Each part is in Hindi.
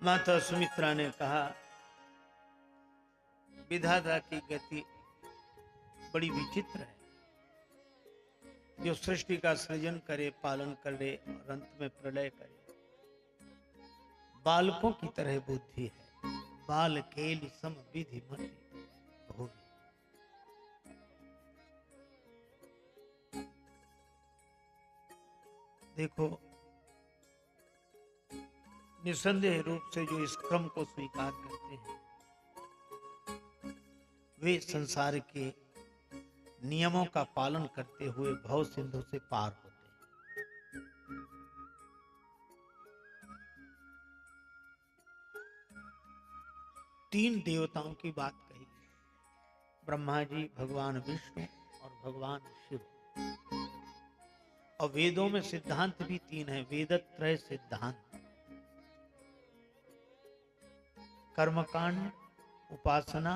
माता सुमित्रा ने कहा, विधाता की गति बड़ी विचित्र है, जो सृष्टि का सृजन करे, पालन करे और अंत में प्रलय करे। बालकों की तरह बुद्धि है, बाल खेल सम विधि मति भोगी। देखो, निसंदेह रूप से जो इस क्रम को स्वीकार करते हैं वे संसार के नियमों का पालन करते हुए भव सिंधु से पार होते हैं। तीन देवताओं की बात कही, ब्रह्मा जी, भगवान विष्णु और भगवान शिव। और वेदों में सिद्धांत भी तीन है, वेदत्रय सिद्धांत। कर्मकांड, उपासना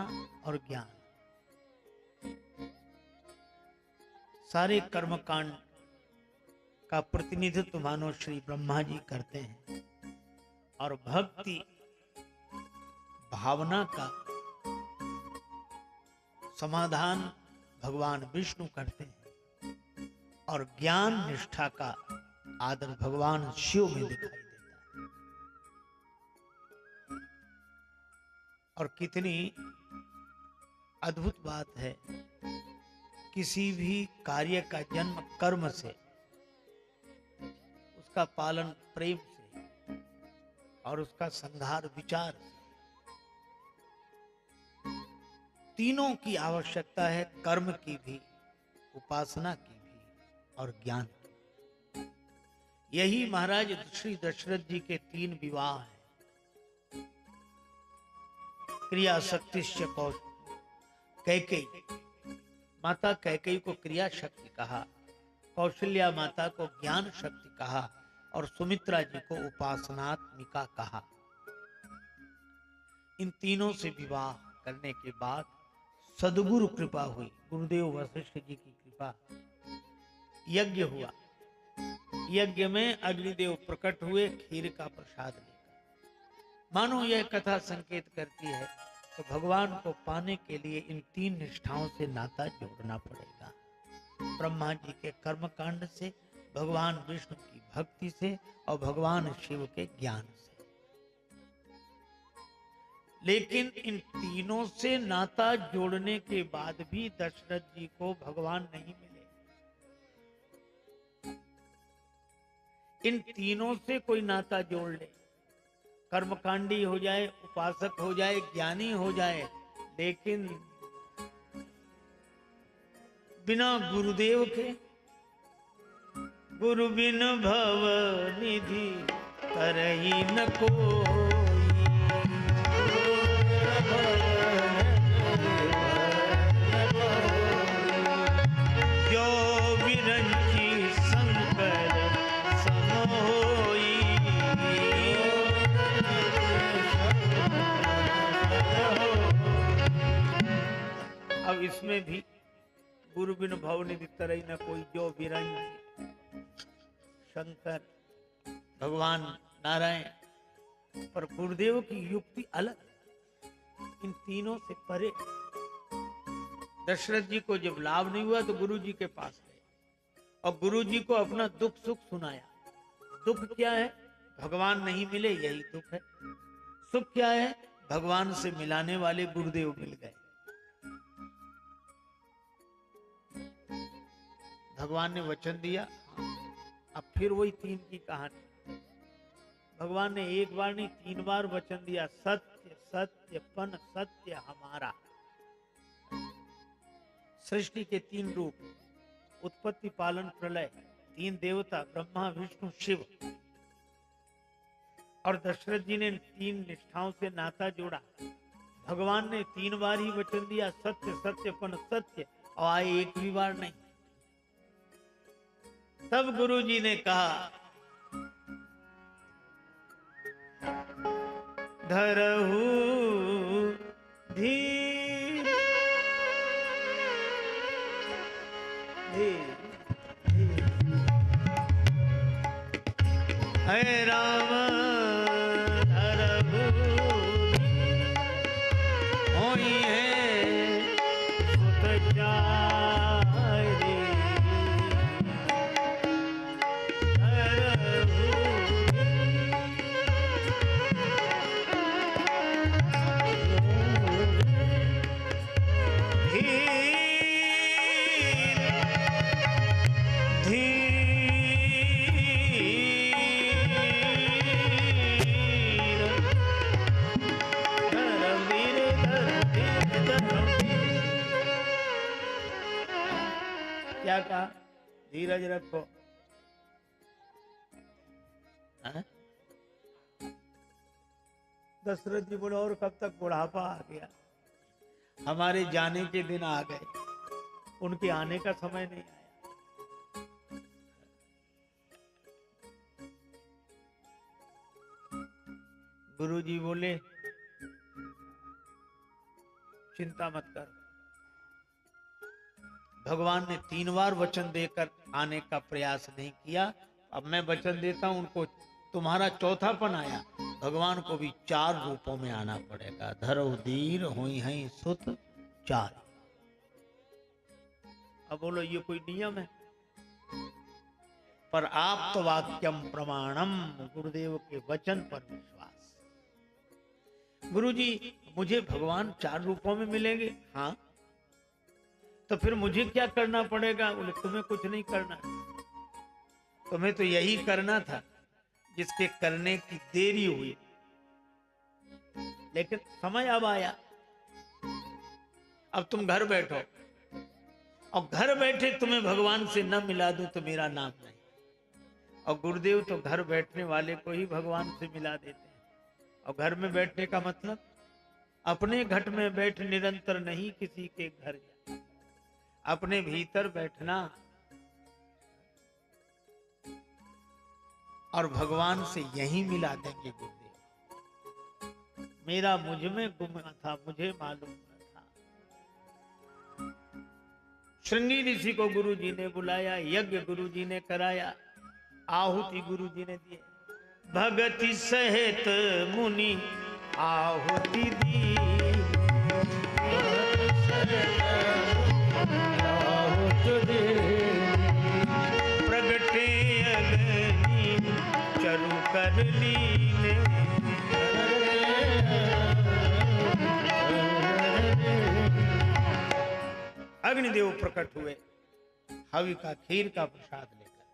और ज्ञान। सारे कर्मकांड का प्रतिनिधित्व मानो श्री ब्रह्मा जी करते हैं और भक्ति भावना का समाधान भगवान विष्णु करते हैं और ज्ञान निष्ठा का आदर भगवान शिव में दिखाई देता है। और कितनी अद्भुत बात है, किसी भी कार्य का जन्म कर्म से, उसका पालन प्रेम से और उसका संहार विचार से। तीनों की आवश्यकता है, कर्म की भी, उपासना की भी और ज्ञान की। यही महाराज श्री दशरथ जी के तीन विवाह हैं। क्रिया शक्तिश्च कैकेयी, माता कैकेयी को क्रिया शक्ति कहा, कौशल्या माता को ज्ञान शक्ति कहा और सुमित्रा जी को उपासनात्मिका कहा। इन तीनों से विवाह करने के बाद सद्गुरु कृपा हुई, गुरुदेव वशिष्ठ जी की कृपा। यज्ञ हुआ, यज्ञ में अग्निदेव प्रकट हुए खीर का प्रसाद लेकर। मानो यह कथा संकेत करती है तो भगवान को पाने के लिए इन तीन निष्ठाओं से नाता जोड़ना पड़ेगा, ब्रह्मा जी के कर्मकांड से, भगवान विष्णु की भक्ति से और भगवान शिव के ज्ञान से। लेकिन इन तीनों से नाता जोड़ने के बाद भी दशरथ जी को भगवान नहीं मिले। इन तीनों से कोई नाता जोड़ ले, कर्मकांडी हो जाए, उपासक हो जाए, ज्ञानी हो जाए, लेकिन बिना गुरुदेव के, गुरु बिन भव निधि तरही न कोई। जो विरंची शंकर सम होई। अब इसमें भी गुरु बिन भव निधि तरही न कोई, जो विरंची शंकर भगवान नारायण। पर गुरुदेव की युक्ति अलग, इन तीनों से परे। दशरथ जी को जब लाभ नहीं हुआ तो गुरु जी के पास गए और गुरु जी को अपना दुख सुख सुनाया। दुख क्या है? भगवान नहीं मिले, यही दुख है। सुख क्या है? भगवान से मिलाने वाले गुरुदेव मिल गए। भगवान ने वचन दिया। अब फिर वही तीन की कहानी। भगवान ने एक बार नहीं, तीन बार वचन दिया, सत्य सत्य पन सत्य हमारा। सृष्टि के तीन रूप, उत्पत्ति पालन प्रलय, तीन देवता ब्रह्मा विष्णु शिव। और दशरथ जी ने तीन निष्ठाओं से नाता जोड़ा। भगवान ने तीन बार ही वचन दिया, सत्य सत्य पन सत्य, और आए एक भी बार नहीं। तब गुरु जी ने कहा, धरहु धीर हे राम, धरहु होई है सुत चारी। क्या कहा? धीरज रखो। हाँ? दशरथ जी बोले और कब तक बुढ़ापा आ गया, हमारे जाने के दिन आ गए, उनके आने का समय नहीं आया। गुरुजी बोले चिंता मत कर, भगवान ने 3 बार वचन देकर आने का प्रयास नहीं किया, अब मैं वचन देता हूं उनको, तुम्हारा चौथापन आया, भगवान को भी 4 रूपों में आना पड़ेगा। धरो धीर होई हैं सुत 4। अब बोलो ये कोई नियम है? पर आप तो वाक्यम प्रमाणम, गुरुदेव के वचन पर विश्वास। गुरुजी मुझे भगवान 4 रूपों में मिलेंगे? हाँ, तो फिर मुझे क्या करना पड़ेगा? बोले तुम्हें कुछ नहीं करना, तुम्हें तो यही करना था जिसके करने की देरी हुई, लेकिन समय अब आया। अब तुम घर बैठो, और घर बैठे तुम्हें भगवान से न मिला दूं तो मेरा नाम नहीं। और गुरुदेव तो घर बैठने वाले को ही भगवान से मिला देते हैं। और घर में बैठने का मतलब अपने घट में बैठ निरंतर नहीं किसी के घर जा, अपने भीतर बैठना और भगवान से यही मिला देंगे। गुरुदेव मेरा मुझ में गुम था, मुझे मालूम न था। श्रृंगी ऋषि को गुरु जी ने बुलाया, यज्ञ गुरु जी ने कराया, आहुति गुरु जी ने दिए, भगति सहित मुनि आहुति दी। प्रगटे अग्नि चरु कर लीने, अग्निदेव प्रकट हुए हवि का खीर का प्रसाद लेकर।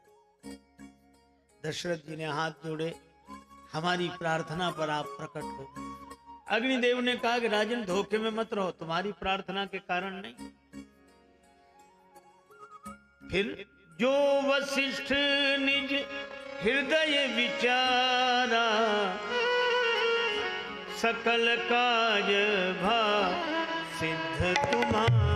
दशरथ जी ने हाथ जोड़े, हमारी प्रार्थना पर आप प्रकट हो। अग्निदेव ने कहा कि राजन धोखे में मत रहो, तुम्हारी प्रार्थना के कारण नहीं। फिर जो वशिष्ठ निज हृदय विचारा, सकल काज भा सिद्ध तुम्हारा।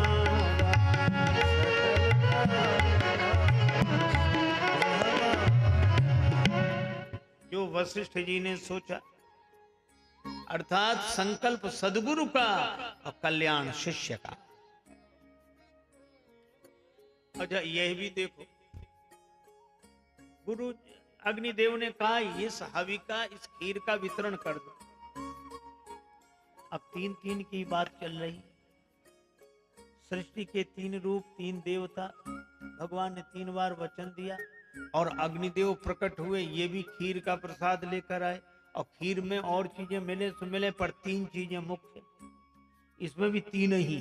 जो वशिष्ठ जी ने सोचा, अर्थात संकल्प सदगुरु का और कल्याण शिष्य का। अच्छा यह भी देखो, गुरु अग्निदेव ने कहा इस हवि का, इस खीर का वितरण कर दो। अब 3-3 की बात चल रही, सृष्टि के 3 रूप, 3 देवता, भगवान ने 3 बार वचन दिया और अग्निदेव प्रकट हुए, ये भी खीर का प्रसाद लेकर आए। और खीर में और चीजें मिले तो मिले, पर 3 चीजें मुख्य, इसमें भी 3 ही,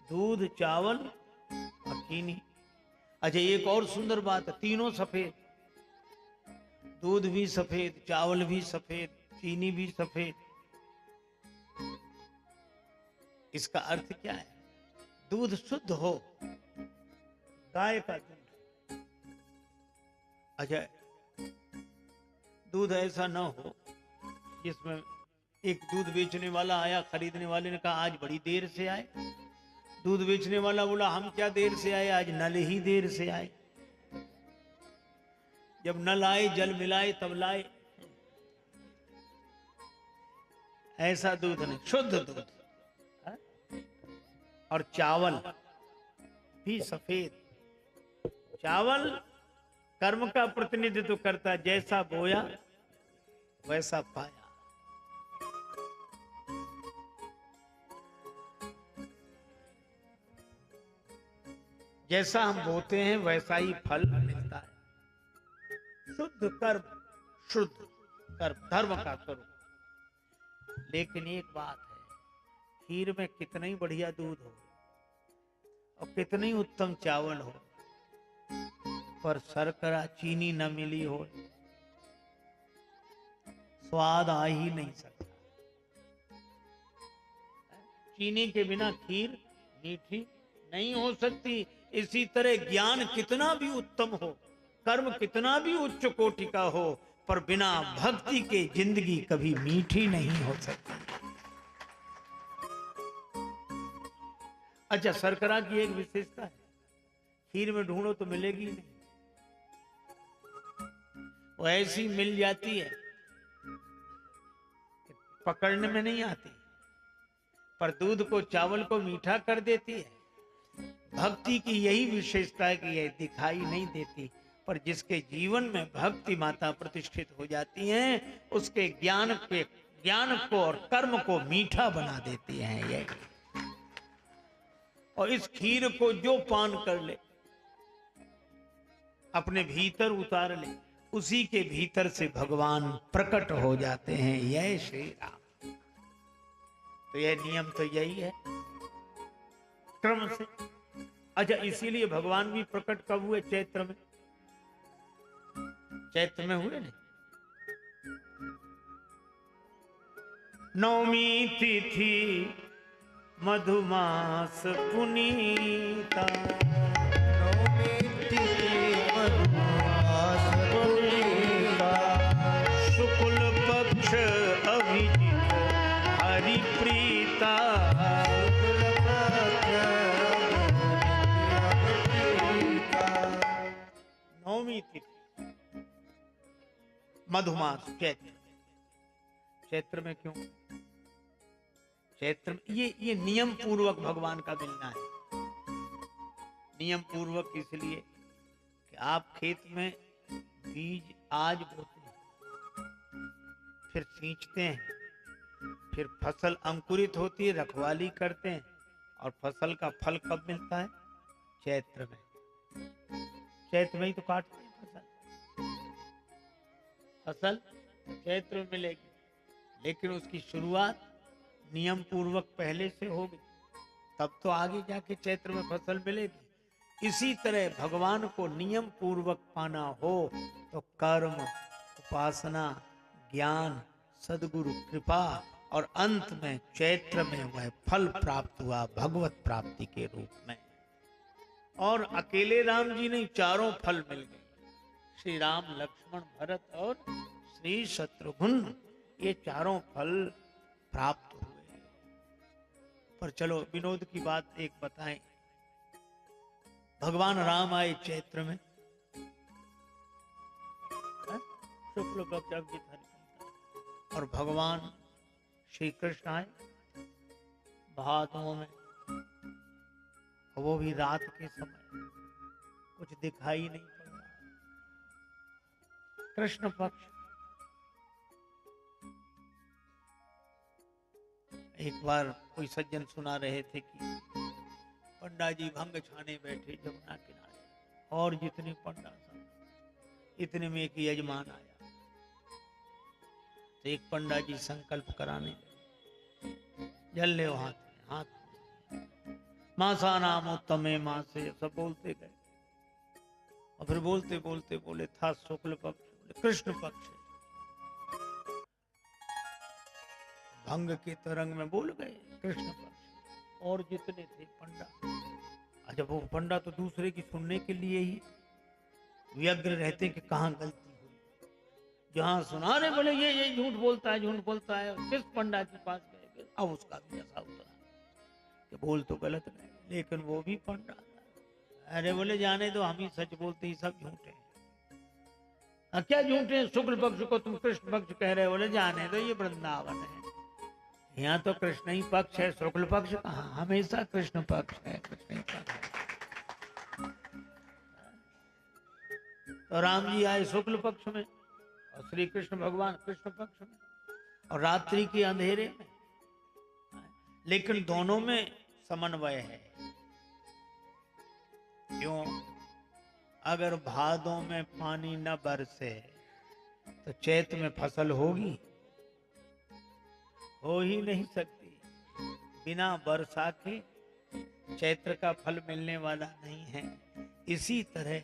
दूध, चावल और चीनी। अच्छा एक और सुंदर बात है, तीनों सफेद, दूध भी सफेद, चावल भी सफेद, चीनी भी सफेद। इसका अर्थ क्या है? दूध शुद्ध हो, गाय का दूध। अच्छा दूध ऐसा ना हो जिसमें एक दूध बेचने वाला आया, खरीदने वाले ने कहा आज बड़ी देर से आए। दूध बेचने वाला बोला हम क्या देर से आए, आज नल ही देर से आए। जब नल आए, जल मिलाए तब लाए। ऐसा दूध नहीं, शुद्ध दूध। और चावल भी सफेद। चावल कर्म का प्रतिनिधित्व करता है, जैसा बोया वैसा पाया। जैसा हम बोते हैं वैसा ही फल मिलता है। शुद्ध कर्म, शुद्ध कर्म धर्म का स्वरूप। लेकिन एक बात है, खीर में कितना ही बढ़िया दूध हो और कितनी उत्तम चावल हो, पर शर्करा चीनी न मिली हो, स्वाद आ ही नहीं सकता। चीनी के बिना खीर मीठी नहीं हो सकती। इसी तरह ज्ञान कितना भी उत्तम हो, कर्म कितना भी उच्च कोटि का हो, पर बिना भक्ति के जिंदगी कभी मीठी नहीं हो सकती। अच्छा, शर्करा की एक विशेषता है, खीर में ढूंढो तो मिलेगी नहीं, वो ऐसी मिल जाती है, पकड़ने में नहीं आती, पर दूध को चावल को मीठा कर देती है। भक्ति की यही विशेषता है कि यह दिखाई नहीं देती, पर जिसके जीवन में भक्ति माता प्रतिष्ठित हो जाती हैं, उसके ज्ञान को और कर्म को मीठा बना देती हैं यही। और इस खीर को जो पान कर ले, अपने भीतर उतार ले, उसी के भीतर से भगवान प्रकट हो जाते हैं। यह श्री राम। तो यह नियम तो यही है क्रम से। अच्छा, इसीलिए भगवान भी प्रकट कब हुए? चैत्र में। चैत्र में हुए ना। नवमी तिथि मधुमास पुनीता, नवमी तिथि मधुमास पुनीता, शुक्ल पक्ष अभिजित हरि प्रीता, नवमी तिथि मधुमास चैत्र। चैत्र में क्यों? चैत्र में ये नियम पूर्वक भगवान का मिलना है। नियम पूर्वक इसलिए कि आप खेत में बीज आज बोते हैं, फिर सींचते हैं, फिर फसल अंकुरित होती है, रखवाली करते हैं, और फसल का फल कब मिलता है? चैत्र में। चैत्र में ही तो काटते हैं फसल चैत्र में मिलेगी। लेकिन उसकी शुरुआत नियम पूर्वक पहले से होगी, तब तो आगे जाके चैत्र में फसल मिलेगी। इसी तरह भगवान को नियम पूर्वक पाना हो तो कर्म, उपासना, ज्ञान, सद्गुरु कृपा, और अंत में चैत्र में वह फल प्राप्त हुआ भगवत प्राप्ति के रूप में। और अकेले राम जी नहीं, चारों फल मिल गए। श्री राम, लक्ष्मण, भरत और श्री शत्रुघ्न, ये चारों फल प्राप्त हुए। पर चलो विनोद की बात एक बताएं। भगवान राम आए चैत्र में, शुक्ल पक्ष, और भगवान श्री कृष्ण आए भादों में, वो भी रात के समय, कुछ दिखाई नहीं पड़ रहा। कृष्ण पक्ष। एक बार कोई सज्जन सुना रहे थे कि पंडा जी भंग छाने बैठे जमुना किनारे, और जितने पंडा सब, इतने में एक यजमान आया। तो एक पंडा जी संकल्प कराने लगे, जल ले हाथ में, मासा नाम उत्तमे मां से सब बोलते गए। और फिर बोलते बोलते बोले था शुक्ल पक्ष, कृष्ण पक्ष। भंग के तरंग में बोल गए कृष्ण पक्ष, और जितने थे पंडा। जब वो पंडा तो दूसरे की सुनने के लिए ही व्यग्र रहते कि कहाँ गलती हुई। जहां सुना रहे बोले ये झूठ बोलता है, झूठ बोलता है। किस पंडा के पास गए, अब उसका भी ऐसा उतरा कि बोल तो गलत नहीं, लेकिन वो भी पंडा था। अरे बोले जाने दो, हम ही सच बोलते ही सब झूठे हैं। क्या झूठे हैं? शुक्ल पक्ष को तुम कृष्ण पक्ष कह रहे हो। बोले जाने दो, ये वृंदावन है, यहाँ तो कृष्ण ही पक्ष है, शुक्ल पक्ष कहाँ? हमेशा कृष्ण पक्ष है, कृष्ण ही पक्ष है। तो राम जी आए शुक्ल पक्ष में और श्री कृष्ण भगवान कृष्ण पक्ष में, और रात्रि के अंधेरे में। लेकिन दोनों में समन्वय है। क्यों? अगर भादों में पानी न बरसे तो चैत में फसल होगी? हो ही नहीं सकती। बिना वर्षा के चैत्र का फल मिलने वाला नहीं है। इसी तरह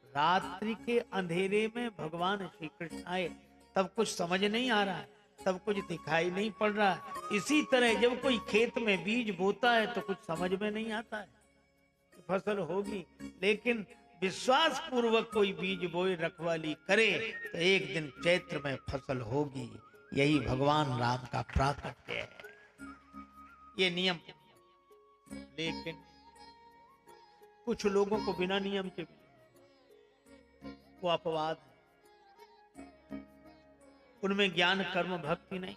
रात्रि के अंधेरे में भगवान श्री कृष्ण आए, तब कुछ समझ नहीं आ रहा है, तब कुछ दिखाई नहीं पड़ रहा है। इसी तरह जब कोई खेत में बीज बोता है तो कुछ समझ में नहीं आता है कि फसल होगी, लेकिन विश्वास पूर्वक कोई बीज बोए, रखवाली करे तो एक दिन चैत्र में फसल होगी। यही भगवान राम का प्राकट्य है, ये नियम। लेकिन कुछ लोगों को बिना नियम के वो अपवाद है, उनमें ज्ञान कर्म भक्ति नहीं।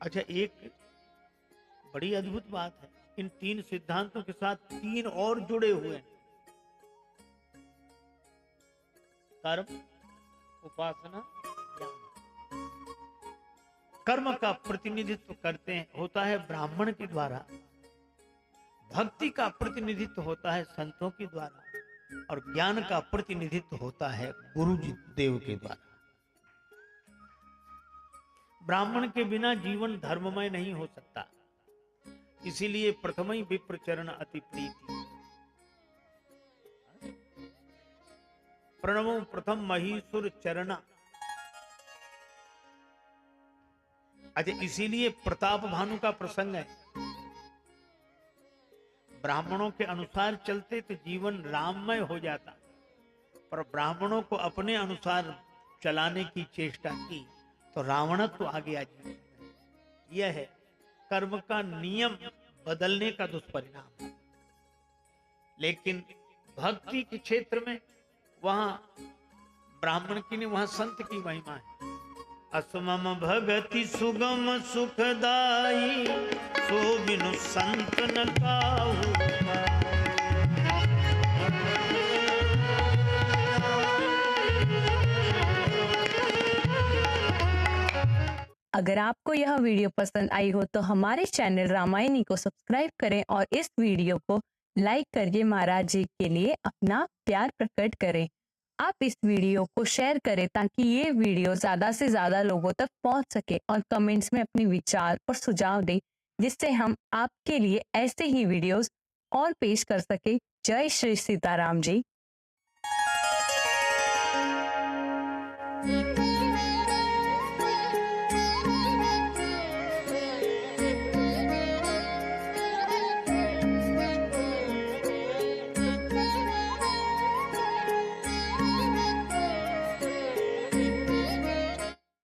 अच्छा, एक बड़ी अद्भुत बात है, इन 3 सिद्धांतों के साथ 3 और जुड़े हुए हैं। कर्म, उपासना, ज्ञान। कर्म का प्रतिनिधित्व करते हैं होता है ब्राह्मण के द्वारा, भक्ति का प्रतिनिधित्व होता है संतों के द्वारा, और ज्ञान का प्रतिनिधित्व होता है गुरु जी देव के द्वारा। ब्राह्मण के बिना जीवन धर्ममय नहीं हो सकता, इसीलिए प्रथम ही विप्र चरण अति प्रीति। प्रणवो प्रथम महीसुर चरणा। अच्छा, इसीलिए प्रताप भानु का प्रसंग है। ब्राह्मणों के अनुसार चलते तो जीवन राममय हो जाता, पर ब्राह्मणों को अपने अनुसार चलाने की चेष्टा की तो रावणत्व आ गया जीवन में। यह है कर्म का नियम बदलने का दुष्परिणाम। लेकिन भक्ति के क्षेत्र में वहां ब्राह्मण की नहीं, वहां संत की महिमा है। असमम भगति सुगम सुखदाई, सो बिनु संत न काहू। अगर आपको यह वीडियो पसंद आई हो तो हमारे चैनल रामायणी को सब्सक्राइब करें और इस वीडियो को लाइक करके महाराज जी के लिए अपना प्यार प्रकट करें। आप इस वीडियो को शेयर करें ताकि ये वीडियो ज्यादा से ज्यादा लोगों तक पहुंच सके, और कमेंट्स में अपने विचार और सुझाव दें, जिससे हम आपके लिए ऐसे ही वीडियोस और पेश कर सके। जय श्री सीताराम जी।